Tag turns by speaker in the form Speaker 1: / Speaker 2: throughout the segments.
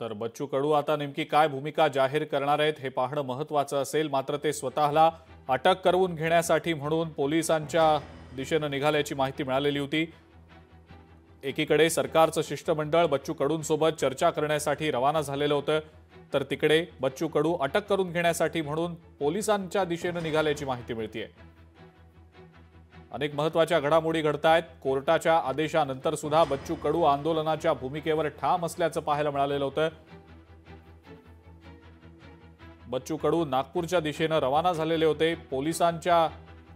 Speaker 1: तर बच्चू कडू आता नेमकी काय भूमिका जाहीर करणार आहेत हे पाहणं महत्त्वाचं असेल। मात्र ते स्वतःला अटक करून घेण्यासाठी म्हणून पोलिसांच्या दिशेने निघाल्याची माहिती मिळालेली होती। एकीकडे सरकारचं शिष्टमंडळ बच्चू कडूंसोबत चर्चा करण्यासाठी रवाना झालेलं होतं, तर तिकडे बच्चू कडू अटक करून घेण्यासाठी म्हणून पोलिसांच्या दिशेने निघाल्याची माहिती मिळतेय। अनेक महत्त्वाच्या घडामोडी घडतायत। कोर्टाच्या आदेशानंतर सुद्धा बच्चू कडू आंदोलनाच्या भूमिकेवर ठाम असल्याचं पाहायला मिळालेलं होतं। बच्चू कडू नागपूरच्या दिशेने रवाना झालेले होते। पोलिसांच्या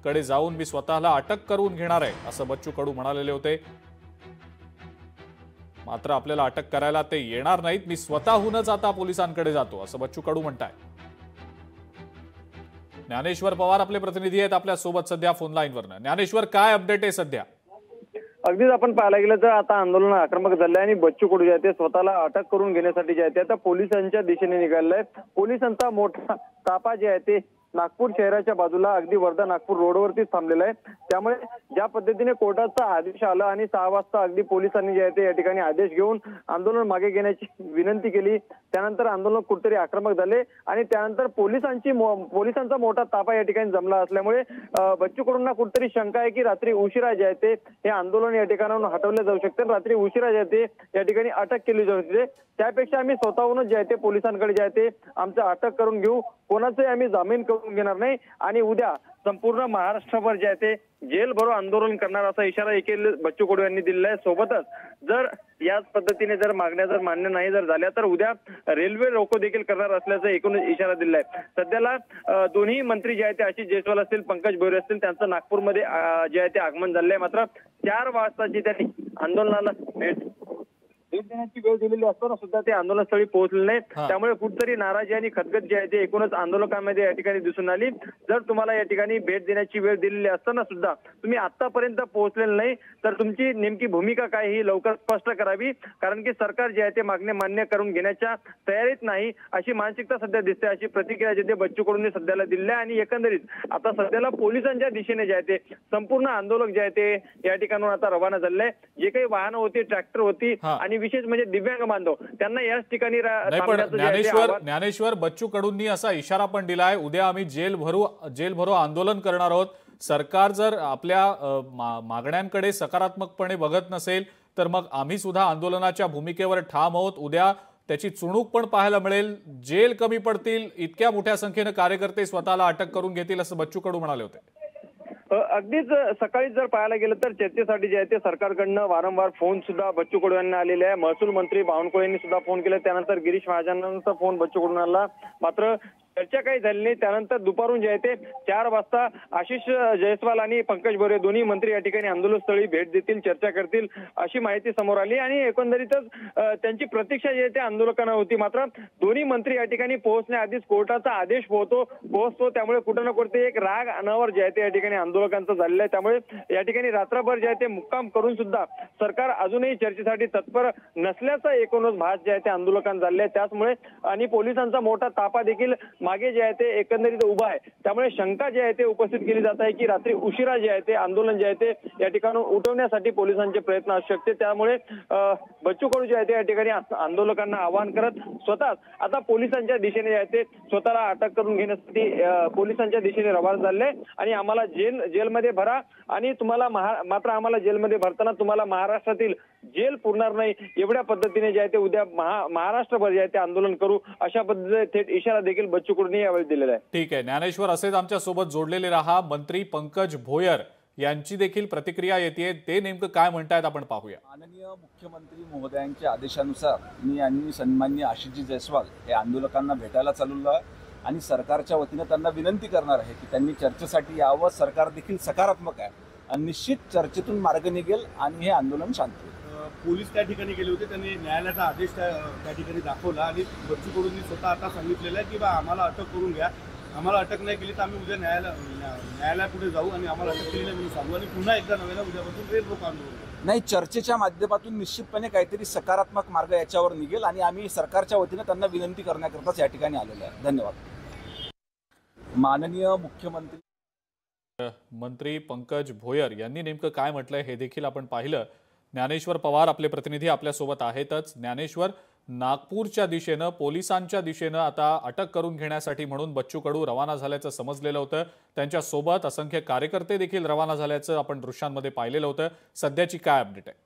Speaker 1: कडे जाऊन मी स्वतःला अटक करून घेणार आहे असं बच्चू कडू म्हणालेले होते। मात्र आपल्याला अटक करायला ते येणार नाहीत, मी स्वतःहूनच आता पोलिसांकडे जातो असं बच्चू कडू म्हणतायत। ज्ञानेश्वर पवार आपले प्रतिनिधी आहेत आपल्या सोबत सध्या फोन लाईनवरनं। ज्ञानेश्वर, काय अपडेट आहे सध्या?
Speaker 2: अगदीच आपण पाहायला गेलं तर आता आंदोलन आक्रमक झाले आणि बच्चू कडू जे आहे ते स्वतःला अटक करून घेण्यासाठी जे आहे ते आता पोलिसांच्या दिशेने निघाललाय। पोलिसांचा मोठा ताफा जे आहे ते नागपूर शहराच्या बाजूला अगदी वर्धा नागपूर रोडवरतीच थांबलेला आहे। त्यामुळे ज्या पद्धतीने कोर्टाचा आदेश आला आणि 6 वाजता अगदी पोलिसांनी जे आहे ते या ठिकाणी आदेश घेऊन आंदोलन मागे घेण्याची विनंती केली, त्यानंतर आंदोलन कुठेतरी आक्रमक झाले आणि त्यानंतर पोलिसांचा मोठा ताफा या ठिकाणी जमला असल्यामुळे बच्चू कडूंना कुठेतरी शंका आहे की रात्री उशिरा जे आहे ते हे आंदोलन या ठिकाणाहून हटवले जाऊ शकते, रात्री उशिरा जे आहे ते या ठिकाणी अटक केली जाऊ शकते। त्यापेक्षा आम्ही स्वतःहूनच जे आहे ते पोलिसांकडे जे आहे ते आमचं अटक करून घेऊ, कोणाचंही आम्ही जामीन करून घेणार नाही आणि उद्या संपूर्ण महाराष्ट्रभर जे आहे ते जेल भरो आंदोलन करणार असा इशारा देखील बच्चू कडू यांनी दिलेला आहे। सोबतच जर याच पद्धतीने जर मागण्या जर मान्य नाही जर झाल्या तर उद्या रेल्वे रोको देखील करणार असल्याचा एकूण इशारा दिलाय। सध्याला दोन्ही मंत्री जे आहेत ते आशिष जयस्वाल असतील, पंकज भोयर असतील, त्यांचं नागपूरमध्ये जे आहे ते आगमन झालंय। मात्र 4 वाजताची त्यांनी आंदोलनाला भेट देण्याची वेळ दिलेली असताना सुद्धा ते आंदोलनस्थळी पोहोचले नाही। त्यामुळे कुठतरी नाराजी आणि खदगत जे आहे ते एकूणच आंदोलकांमध्ये या ठिकाणी दिसून आली। जर तुम्हाला या ठिकाणी भेट देण्याची वेळ दिलेली असताना सुद्धा तुम्ही आतापर्यंत पोहोचलेले नाही तर तुमची नेमकी भूमिका काय ही लवकर स्पष्ट करावी, कारण की सरकार जे आहे ते मागणी मान्य करून घेण्याच्या तयारीत नाही अशी मानसिकता सध्या दिसते, अशी प्रतिक्रिया जे बच्चू कडूंनी सध्याला दिली आहे। आणि एकंदरीत आता सध्याला पोलिसांच्या दिशेने जे आहे ते संपूर्ण आंदोलक जे आहे ते या ठिकाणाहून आता रवाना झाले आहे। जे काही वाहनं होती, ट्रॅक्टर होती आणि विशेष म्हणजे दिव्यांग बांधव त्यांना याच ठिकाणी
Speaker 1: ज्ञानेश्वर, बच्चू कडूंनी असा इशारा पण दिलाय, उद्या आम्ही जेल भरो आंदोलन करणार आहोत। सरकार जर आपल्या मागण्यांकडे सकारात्मकपणे बघत नसेल तर मग आम्ही सुद्धा आंदोलनाच्या भूमिकेवर ठाम आहोत। उद्या त्याची चुणूक पण पाहायला मिळेल, जेल कमी पडतील, इतक्या मोठ्या संख्येने कार्यकर्ते स्वतःला अटक करून घेतील असं बच्चू कडू म्हणाले होते।
Speaker 2: अगदीच सकाळी जर पाहायला गेलं तर चर्चेसाठी जे आहे ते सरकारकडनं वारंवार फोन सुद्धा बच्चू कडू यांना आलेले आहे। महसूल मंत्री बावनकुळे यांनी सुद्धा फोन केला, त्यानंतर गिरीश महाजनांचा फोन बच्चू कडू यांना, मात्र चर्चा काही झाली नाही। त्यानंतर दुपारून जे आहे ते 4 वाजता आशिष जयस्वाल आणि पंकज भोयर दोन्ही मंत्री या ठिकाणी आंदोलनस्थळी भेट देतील, चर्चा करतील अशी माहिती समोर आली आणि एकंदरीतच त्यांची प्रतीक्षा जी आहे ते आंदोलकांना होती। मात्र दोन्ही मंत्री या ठिकाणी पोहोचण्याआधीच कोर्टाचा आदेश पोहोचतो, त्यामुळे कुठं ना कुठे एक राग अनावर जे आहे ते या ठिकाणी आंदोलकांचं झालेलं आहे। त्यामुळे या ठिकाणी रात्रभर जे आहे ते मुक्काम करून सुद्धा सरकार अजूनही चर्चेसाठी तत्पर नसल्याचा एकूणच भास जे आहे ते आंदोलकांना झालेला आहे। त्याचमुळे आणि पोलिसांचा मोठा ताफा देखील मागे जे आहे ते एकंदरीत उभा आहे। त्यामुळे शंका जी आहे ते उपस्थित केली जात आहे की रात्री उशिरा जे आहे ते आंदोलन जे आहे ते या ठिकाणी उठवण्यासाठी पोलिसांचे प्रयत्न असू शकते। त्यामुळे बच्चू कडू जे आहे ते या ठिकाणी आंदोलकांना आवाहन करत स्वतः आता पोलिसांच्या दिशेने जे आहे ते स्वतःला अटक करून घेण्यासाठी पोलिसांच्या दिशेने रवाना झाले आणि आम्हाला जेलमध्ये भरा आणि तुम्हाला मात्र आम्हाला जेलमध्ये भरताना तुम्हाला महाराष्ट्रातील जेल पुरणार नाही एवढ्या पद्धतीने जे आहे ते उद्या महाराष्ट्रभर जे आहे ते आंदोलन करू अशा पद्धतीने थेट इशारा देखील बच्चू कडूंनी यावेळी दिलेला आहे।
Speaker 1: ठीक आहे ज्ञानेश्वर, असेच आमच्या सोबत जोडलेले रहा। मंत्री पंकज भोयर यांची देखील प्रतिक्रिया येते, ते नेमकं काय म्हणतायत आपण पाहूया।
Speaker 3: माननीय मुख्यमंत्री महोदयांच्या आदेशानुसार मी आणि सन्माननीय आशिषजी जयस्वाल हे आंदोलकांना भेटायला चाललो आहे आणि सरकारच्या वतीने त्यांना विनंती करणार आहे की त्यांनी चर्चेसाठी यावं। सरकार देखील सकारात्मक आहे आणि निश्चित चर्चेतून मार्ग निघेल आणि हे आंदोलन शांत होईल।
Speaker 4: पोलीस त्या ठिकाणी गेले होते, त्यांनी न्यायालयाचा आदेश त्या ठिकाणी दाखवला आणि बच्चू कडूंनी स्वतः आता सांगितलेलं आहे की बा आम्हाला अटक करून घ्या, आम्हाला अटक नाही केली तर आम्ही उद्या न्यायालयापुढे जाऊ आणि आम्हाला अटक केली नाही म्हणून सांगू आणि पुन्हा एकदा नव्यानं उद्यापासून रेल रोको आंदोलन
Speaker 3: नाही। चर्चेच्या माध्यमातून निश्चितपणे काहीतरी सकारात्मक मार्ग याच्यावर निघेल आणि आम्ही सरकारच्या वतीने त्यांना विनंती करण्याकरताच या ठिकाणी आलेलो आहे। धन्यवाद। माननीय
Speaker 1: मंत्री पंकज भोयर यांनी नेमकं काय म्हटलंय हे देखील आपण पाहिलं। ज्ञानेश्वर पवार आपले प्रतिनिधी आपल्या सोबत आहेतच। ज्ञानेश्वर, नागपूरच्या दिशेनं पोलिसांच्या दिशेनं आता अटक करून घेण्यासाठी म्हणून बच्चू कडू रवाना झाल्याचं समजलेलं होतं। त्यांच्या सोबत असंख्य कार्यकर्ते देखील रवाना झाल्याचं आपण दृश्यांमध्ये पाहिलेलं होतं। सध्याची काय अपडेट आहे?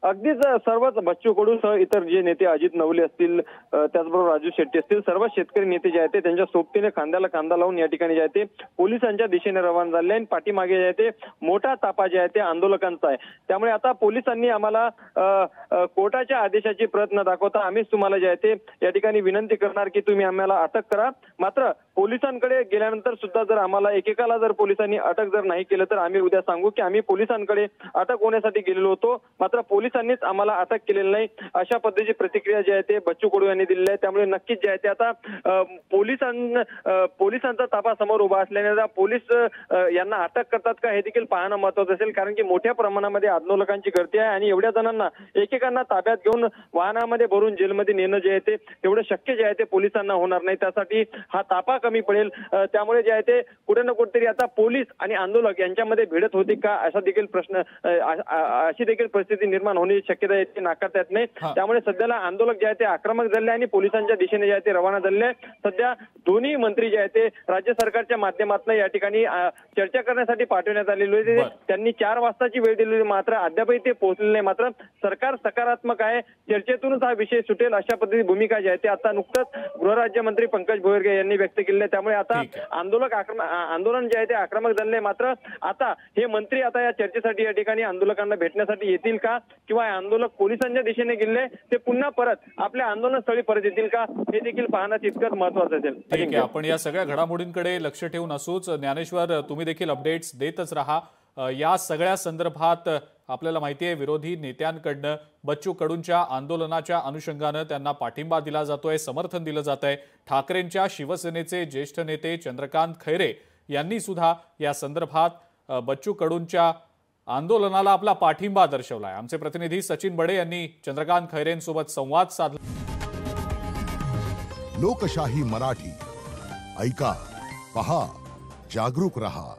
Speaker 2: अगदीच सर्वच बच्चू कडूसह इतर जे नेते अजित नवले असतील, त्याचबरोबर राजू शेट्टी असतील, सर्व शेतकरी नेते जे आहेत त्यांच्या सोबतीने खांद्याला खांदा लावून या ठिकाणी जे आहे ते पोलिसांच्या दिशेने रवाना झाले आणि पाठीमागे जे आहे ते मोठा ताफा जे आहे ते आंदोलकांचा आहे। त्यामुळे आता पोलिसांनी आम्हाला कोर्टाच्या आदेशाची प्रत न दाखवता आम्हीच तुम्हाला जे आहे ते या ठिकाणी विनंती करणार की तुम्ही आम्हाला अटक करा। मात्र पोलिसांकडे गेल्यानंतर सुद्धा जर आम्हाला एकेकाला जर पोलिसांनी अटक जर नाही केलं तर आम्ही उद्या सांगू की आम्ही पोलिसांकडे अटक होण्यासाठी गेलेलो होतो, मात्र पोलिसांनीच आम्हाला अटक केलेली नाही, अशा पद्धतीची प्रतिक्रिया जी आहे ते बच्चू कडू यांनी दिलेली आहे। त्यामुळे नक्कीच जे आहे ते आता पोलिसांचा ताफा समोर उभा असल्याने आता पोलीस यांना अटक करतात का हे देखील पाहणं महत्त्वाचं असेल, कारण की मोठ्या प्रमाणामध्ये आंदोलकांची गर्दी आहे आणि एवढ्या जणांना एकेकांना ताब्यात घेऊन वाहनामध्ये भरून जेलमध्ये नेणं जे आहे ते तेवढं शक्य जे आहे ते पोलिसांना होणार नाही, त्यासाठी हा ताफा कमी पडेल। त्यामुळे जे आहे ते कुठे ना कुठेतरी आता पोलीस आणि आंदोलक यांच्यामध्ये भिडत होती का असा देखील प्रश्न, अशी देखील परिस्थिती निर्माण होण्याची शक्यता आहे, नाकारता येत नाही। त्यामुळे सध्याला आंदोलक जे आहे ते आक्रमक झाले आणि पोलिसांच्या दिशेने जे आहे ते रवाना झाले। सध्या दोन्ही मंत्री जे आहे ते राज्य सरकारच्या माध्यमातून या ठिकाणी चर्चा करण्यासाठी पाठवण्यात आलेले होते। त्यांनी 4 वाजताची वेळ दिलेली, मात्र अद्यापही ते पोहोचलेले नाही। मात्र सरकार सकारात्मक आहे, चर्चेतूनच हा विषय सुटेल अशा पद्धतीची भूमिका जी आहे ते आता नुकतंच गृहराज्यमंत्री पंकज भोयरगे यांनी व्यक्त केली आहे। त्यामुळे आता आंदोलन जे आहे ते आक्रमक झाले, मात्र आता हे मंत्री आता या चर्चेसाठी या ठिकाणी आंदोलकांना भेटण्यासाठी येतील का, किंवा आंदोलक पोलिसांच्या दिशेने गेले ते पुन्हा परत आपल्या आंदोलनस्थळी परत येतील का, हे देखील पाहणं तितकंच महत्त्वाचं असेल।
Speaker 1: ठीक आहे, आपण या सगळ्या घडामोडींकडे लक्ष ठेवून असूच। ज्ञानेश्वर, तुम्ही देखील अपडेट्स देतच राहा। या सगळ्या संदर्भात आपल्याला माहिती आहे विरोधी नेत्यांकडनं बच्चू कडूंच्या आंदोलनाच्या अनुषंगानं त्यांना पाठिंबा दिला जातोय, समर्थन दिलं जात आहे। ठाकरेंच्या शिवसेनेचे ज्येष्ठ नेते चंद्रकांत खैरे यांनी सुद्धा या संदर्भात बच्चू कडूंच्या आंदोलनाला आपला पाठिंबा दर्शवलाय। आमचे प्रतिनिधी सचिन बडे यांनी चंद्रकांत खैरेंसोबत संवाद साधला।
Speaker 5: लोकशाही मराठी ऐका, पहा, जागरूक रहा।